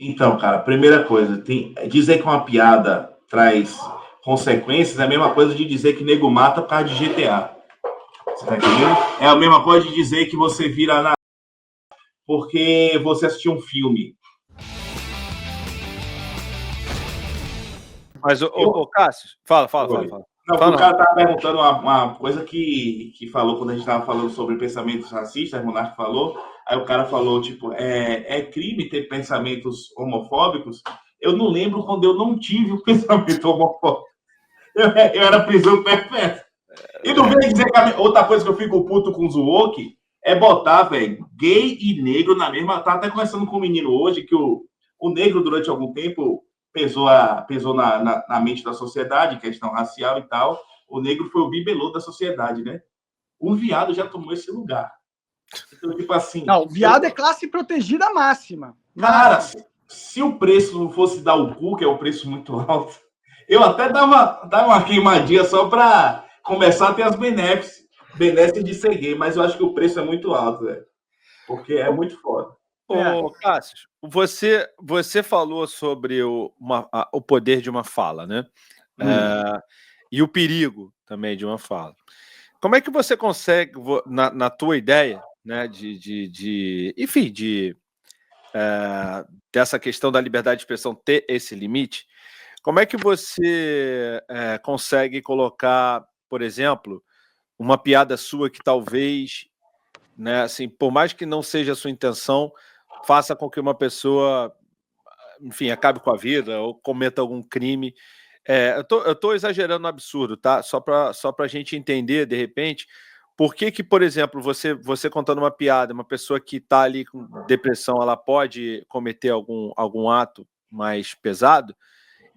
Então, cara, primeira coisa, dizer que uma piada traz consequências é a mesma coisa de dizer que nego mata por causa de GTA. Você tá entendendo? É a mesma coisa de dizer que você vira na porque você assistiu um filme. Mas, Cássio, fala. Não, Fala, o cara estava perguntando uma coisa que falou quando a gente estava falando sobre pensamentos racistas, o Monark falou, aí o cara falou, tipo, é crime ter pensamentos homofóbicos? Eu não lembro quando eu não tive um pensamento homofóbico. Eu era prisão perpétua. E não vem dizer que outra coisa que eu fico puto com o Zuoki é botar, velho, gay e negro na mesma. Tá até conversando com um menino hoje que o negro, durante algum tempo, pesou na mente da sociedade, questão racial e tal. O negro foi o bibelô da sociedade, né? O viado já tomou esse lugar. Então, tipo assim. Não, o viado é classe protegida máxima. Cara, se o preço não fosse dar o cu, que é o preço muito alto, eu até dava uma queimadinha só para começar a ter as benesses de ser gay, mas eu acho que o preço é muito alto, velho. Porque é muito foda. Cássio, você falou sobre o poder de uma fala, né? E o perigo também de uma fala. Como é que você consegue, na tua ideia, né, dessa questão da liberdade de expressão ter esse limite, como é que você consegue colocar, por exemplo, uma piada sua que talvez, né, assim, por mais que não seja a sua intenção, faça com que uma pessoa, enfim, acabe com a vida ou cometa algum crime? Eu tô exagerando no absurdo, tá? Só para a gente entender, de repente, por que, por exemplo, você contando uma piada, uma pessoa que está ali com depressão, ela pode cometer algum ato mais pesado,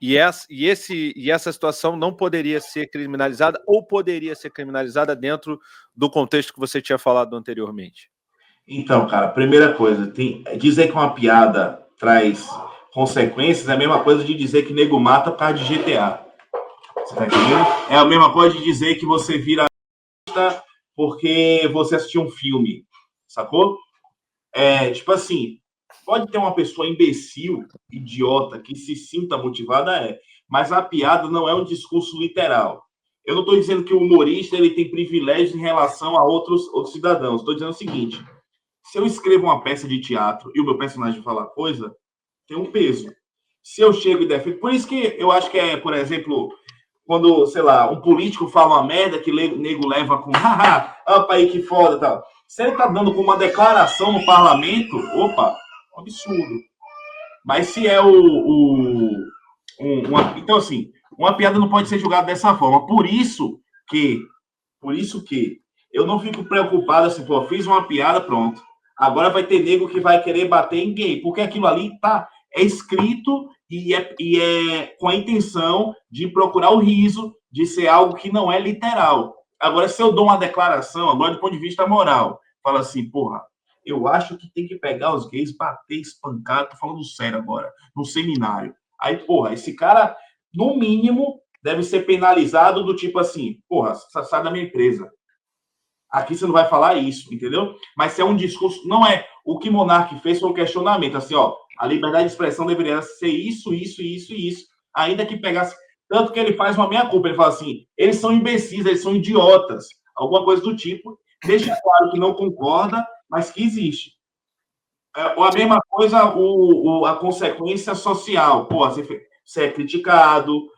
e essa situação não poderia ser criminalizada ou poderia ser criminalizada dentro do contexto que você tinha falado anteriormente? Então, cara, primeira coisa, dizer que uma piada traz consequências é a mesma coisa de dizer que nego mata por causa de GTA. Você tá entendendo? É a mesma coisa de dizer que você vira porque você assistiu um filme, sacou? Tipo assim, pode ter uma pessoa imbecil, idiota, que se sinta motivada, mas a piada não é um discurso literal. Eu não estou dizendo que o humorista ele tem privilégios em relação a outros cidadãos. Estou dizendo o seguinte: se eu escrevo uma peça de teatro e o meu personagem fala coisa, tem um peso. Se eu chego e defendo. Por isso que eu acho que por exemplo, quando, sei lá, um político fala uma merda que o nego leva com haha, opa aí que foda tal. Se ele tá dando com uma declaração no parlamento, opa, um absurdo. Mas se é então, assim, uma piada não pode ser julgada dessa forma. Por isso que eu não fico preocupado assim, pô, fiz uma piada, pronto. Agora vai ter nego que vai querer bater em gay, porque aquilo ali é escrito e é com a intenção de procurar o riso, de ser algo que não é literal. Agora, se eu dou uma declaração, agora do ponto de vista moral, fala assim, porra, eu acho que tem que pegar os gays, bater, espancar, tô falando sério agora, no seminário. Aí, porra, esse cara, no mínimo, deve ser penalizado do tipo assim, porra, sai da minha empresa. Aqui você não vai falar isso, entendeu? Mas se é um discurso, não é. O que Monark fez foi um questionamento, assim, ó, a liberdade de expressão deveria ser isso, isso, isso e isso, ainda que pegasse. Tanto que ele faz uma meia-culpa, ele fala assim, eles são imbecis, eles são idiotas, alguma coisa do tipo, deixa claro que não concorda, mas que existe. Ou a mesma coisa, a consequência social. Pô, você é criticado,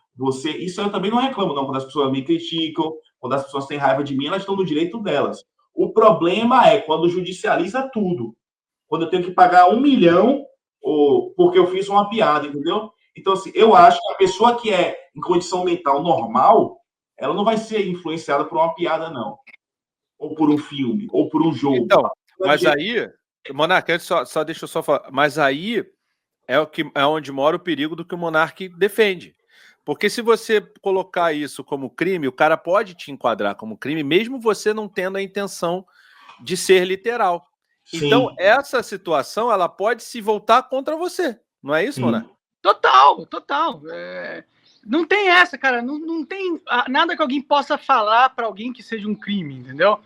isso eu também não reclamo, não, quando as pessoas me criticam, quando as pessoas têm raiva de mim, elas estão no direito delas. O problema é quando judicializa tudo. Quando eu tenho que pagar 1 milhão porque eu fiz uma piada, entendeu? Então, assim, eu acho que a pessoa que é em condição mental normal, ela não vai ser influenciada por uma piada, não. Ou por um filme, ou por um jogo. Então, mas aí, Monark, só deixa eu só falar, mas aí é onde mora o perigo do que o Monark defende. Porque se você colocar isso como crime, o cara pode te enquadrar como crime, mesmo você não tendo a intenção de ser literal. Sim. Então, essa situação, ela pode se voltar contra você. Não é isso, Monark? Total. Não tem essa, cara. Não tem nada que alguém possa falar para alguém que seja um crime, entendeu?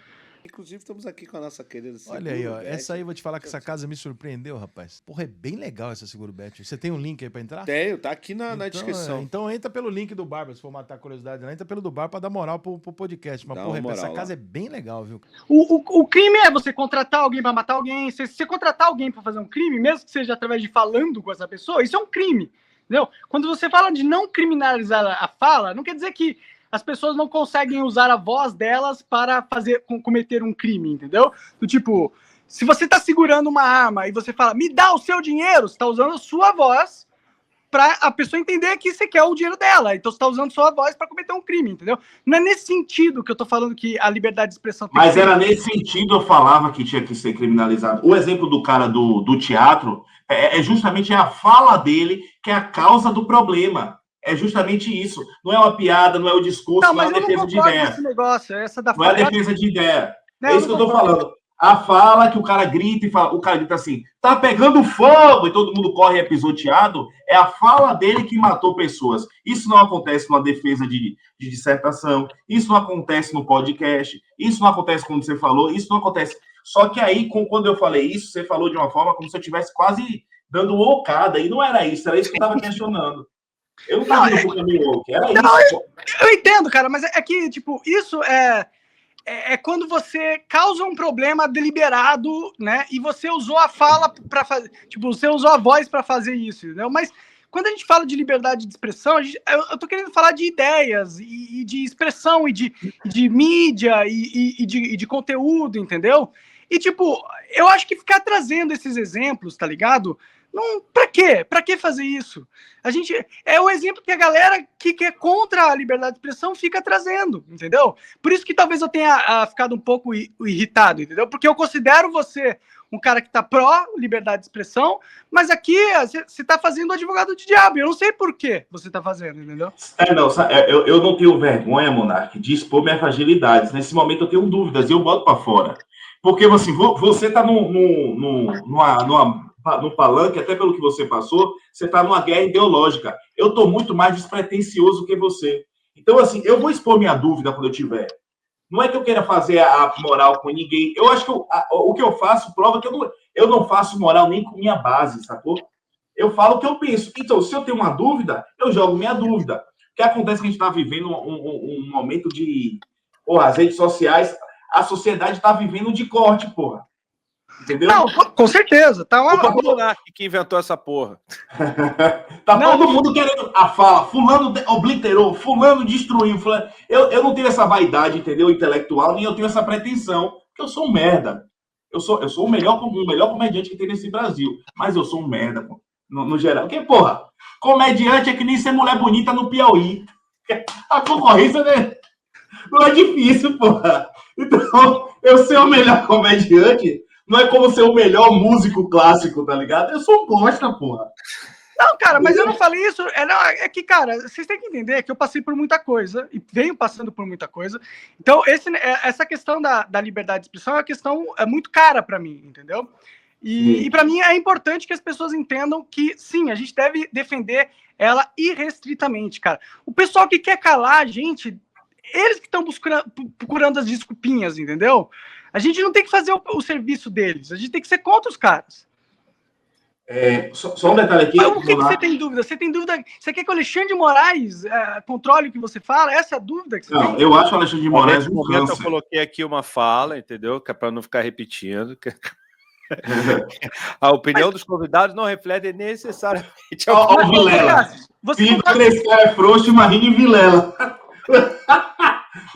Inclusive, estamos aqui com a nossa querida Olha aí, ó. Seguro Bet. Essa aí, eu vou te falar que essa casa me surpreendeu, rapaz. Porra, é bem legal essa Seguro Bet. Você tem um link aí pra entrar? Tenho, tá aqui na descrição. Então entra pelo link do Barba, se for matar a curiosidade, né? Entra pelo do Barba pra dar moral pro podcast. Mas, Dá porra, uma moral essa lá. casa é bem legal, viu? O crime é você contratar alguém pra matar alguém. Se você contratar alguém pra fazer um crime, mesmo que seja através de falando com essa pessoa, isso é um crime. Entendeu? Quando você fala de não criminalizar a fala, não quer dizer que as pessoas não conseguem usar a voz delas para cometer um crime, entendeu? Do tipo, se você tá segurando uma arma e você fala, me dá o seu dinheiro, você tá usando a sua voz para a pessoa entender que você quer o dinheiro dela. Então você tá usando sua voz para cometer um crime, entendeu? Não é nesse sentido que eu tô falando que a liberdade de expressão... Mas era nesse sentido eu falava que tinha que ser criminalizado. O exemplo do cara do teatro é justamente a fala dele que é a causa do problema. É justamente isso. Não é uma piada, não é o discurso, não é a defesa de ideia. Negócio, essa da não é a defesa de ideia. Não, é isso que eu tô falando. A fala que o cara grita e fala, o cara grita assim, tá pegando fogo, e todo mundo corre pisoteado, é a fala dele que matou pessoas. Isso não acontece numa defesa de dissertação, isso não acontece no podcast, isso não acontece quando você falou, isso não acontece. Só que aí, quando eu falei isso, você falou de uma forma como se eu estivesse quase dando ocada, e não era isso que eu estava questionando. Eu não estava indo pro caminho woke, era isso. Eu entendo, cara, mas é que, tipo, isso é quando você causa um problema deliberado, né? E você usou a fala para fazer, tipo, você usou a voz para fazer isso, entendeu? Mas quando a gente fala de liberdade de expressão, eu tô querendo falar de ideias e de expressão e de mídia e de conteúdo, entendeu? E, tipo, eu acho que ficar trazendo esses exemplos, tá ligado? Não, pra quê? Pra que fazer isso? A gente é o exemplo que a galera que é contra a liberdade de expressão fica trazendo, entendeu? Por isso que talvez eu tenha ficado um pouco irritado, entendeu? Porque eu considero você um cara que tá pró liberdade de expressão, mas aqui você tá fazendo o advogado de diabo. Eu não sei por que você tá fazendo, entendeu? Eu não tenho vergonha, Monark, de expor minhas fragilidades. Nesse momento eu tenho dúvidas e eu boto pra fora. Porque assim, você tá no palanque, até pelo que você passou, você está numa guerra ideológica. Eu estou muito mais despretensioso que você. Então, assim, eu vou expor minha dúvida quando eu tiver. Não é que eu queira fazer a moral com ninguém. Eu acho que o que eu faço prova que eu não faço moral nem com minha base, sacou? Eu falo o que eu penso. Então, se eu tenho uma dúvida, eu jogo minha dúvida. O que acontece é que a gente está vivendo um momento de... Porra, as redes sociais, a sociedade está vivendo de corte, porra. Entendeu? Não, com certeza. Tá O Monark que inventou essa porra. Todo mundo querendo a fala. Fulano obliterou, fulano destruiu. Fulano... Eu não tenho essa vaidade, entendeu? Intelectual, nem eu tenho essa pretensão. Porque eu sou um merda. Eu sou o melhor comediante que tem nesse Brasil. Mas eu sou um merda, pô, no geral. Porque, porra, comediante é que nem ser mulher bonita no Piauí. A concorrência, né? Não é difícil, porra. Então, eu ser o melhor comediante... Não é como ser o melhor músico clássico, tá ligado? Eu sou um bosta, porra. Não, cara, mas eu não falei isso. É que, cara, vocês têm que entender que eu passei por muita coisa e venho passando por muita coisa. Então, essa questão da liberdade de expressão é uma questão muito cara para mim, entendeu? E para mim é importante que as pessoas entendam que, sim, a gente deve defender ela irrestritamente, cara. O pessoal que quer calar a gente, eles que estão procurando as desculpinhas, entendeu? A gente não tem que fazer o serviço deles, a gente tem que ser contra os caras. Só um detalhe aqui. Mas o que você tem dúvida? Você tem dúvida? Você quer que o Alexandre de Moraes controle o que você fala? Essa é a dúvida que você tem? Eu acho o Alexandre de Moraes um câncer. Eu coloquei aqui uma fala, entendeu? Que é para não ficar repetindo. A opinião dos convidados não reflete necessariamente a opinião. Vilela. Filho desse cara é frouxo, imagine Vilela.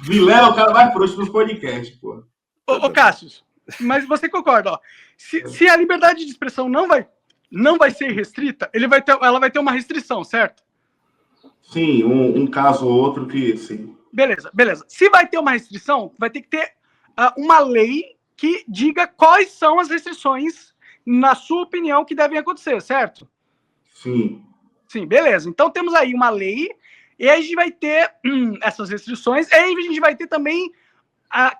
Vilela é o cara mais frouxo dos podcasts, pô. Ô, Cássio, mas você concorda, ó? Se a liberdade de expressão não vai ser restrita, ela vai ter uma restrição, certo? Sim, um caso ou outro que sim. Beleza. Se vai ter uma restrição, vai ter que ter uma lei que diga quais são as restrições, na sua opinião, que devem acontecer, certo? Sim. Sim, beleza. Então temos aí uma lei, e aí a gente vai ter essas restrições, e aí a gente vai ter também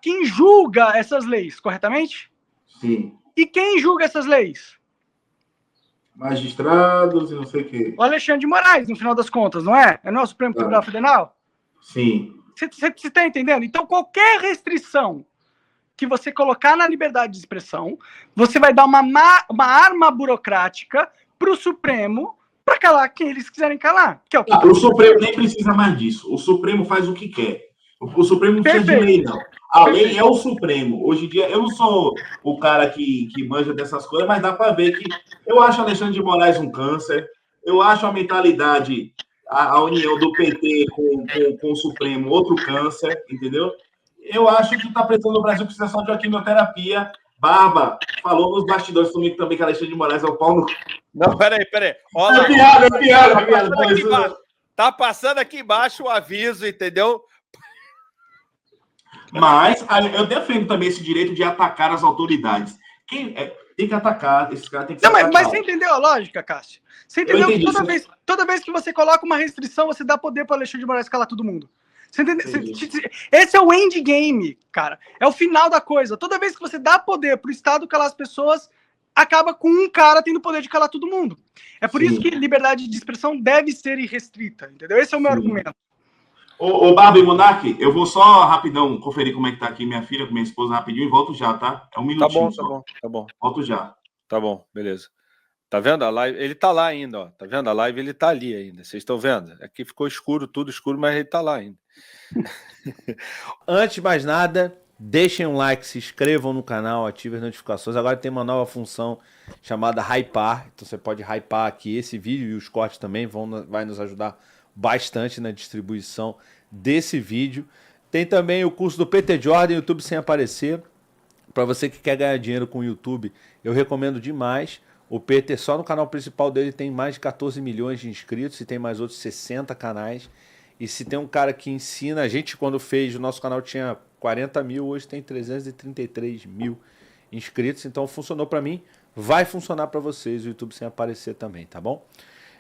quem julga essas leis, corretamente? Sim. E quem julga essas leis? Magistrados e não sei o quê. O Alexandre de Moraes, no final das contas, não é? É o nosso Supremo Tribunal Federal? Sim. Você está entendendo? Então, qualquer restrição que você colocar na liberdade de expressão, você vai dar uma arma burocrática para o Supremo para calar quem eles quiserem calar. Que é o Supremo nem precisa mais disso. O Supremo faz o que quer. O Supremo não precisa de lei, não. A lei é o Supremo. Hoje em dia, eu não sou o cara que manja dessas coisas, mas dá para ver que eu acho Alexandre de Moraes um câncer. Eu acho a mentalidade, a união do PT com o Supremo outro câncer, entendeu? Eu acho que está precisando o Brasil precisa só de uma quimioterapia. Barba falou nos bastidores comigo também que Alexandre de Moraes é o pau no... Não, peraí. Olha É piada. Tá passando aqui embaixo o aviso, entendeu? Mas eu defendo também esse direito de atacar as autoridades. Tem que atacar, esses caras têm que ser atacados. Mas você entendeu a lógica, Cássio? Você entendeu que toda vez que você coloca uma restrição, você dá poder para Alexandre de Moraes calar todo mundo. Você entendeu? Esse é o endgame, cara. É o final da coisa. Toda vez que você dá poder pro Estado calar as pessoas, acaba com um cara tendo poder de calar todo mundo. É por isso que liberdade de expressão deve ser irrestrita, entendeu? Esse é o meu argumento. Ô, Barba e Monark, eu vou só rapidão conferir como é que tá aqui minha filha com minha esposa rapidinho e volto já, tá? É um minutinho só. Tá bom. Volto já. Tá bom, beleza. Tá vendo a live? Ele tá lá ainda, ó. Tá vendo a live? Ele tá ali ainda. Vocês estão vendo? Aqui ficou escuro, tudo escuro, mas ele tá lá ainda. Antes de mais nada, deixem um like, se inscrevam no canal, ativem as notificações. Agora tem uma nova função chamada hypar. Então você pode hypar aqui esse vídeo e os cortes também vai nos ajudar bastante na distribuição desse vídeo. Tem também o curso do PT Jordan, YouTube sem aparecer. Para você que quer ganhar dinheiro com o YouTube, eu recomendo demais. O PT só no canal principal dele tem mais de 14 milhões de inscritos e tem mais outros 60 canais. E se tem um cara que ensina, a gente quando fez, o nosso canal tinha 40 mil, hoje tem 333 mil inscritos. Então funcionou para mim, vai funcionar para vocês, o YouTube sem aparecer também, tá bom?